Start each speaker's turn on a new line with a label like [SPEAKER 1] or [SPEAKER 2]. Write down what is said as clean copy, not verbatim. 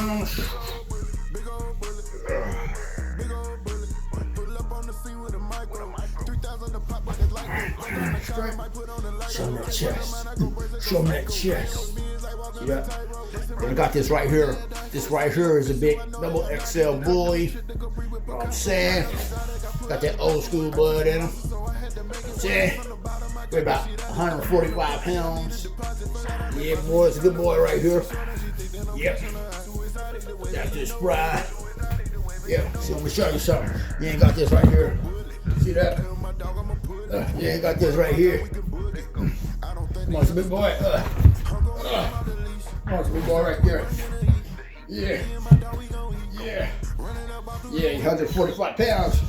[SPEAKER 1] pounds. Show me that chest. Show me that chest. See that? Then I got this right here. This right here is a big double XL bully. You know what I'm saying? Got that old school blood in him. See? Weigh about 145 pounds. Yeah, boy, it's a good boy right here. Yep. That's just fried. Yeah, see, let me show you something. You ain't got this right here. See that? You ain't got this right here. Come on, it's a big boy. Come on, it's a big boy right there. Yeah. Yeah. Yeah, 145 pounds.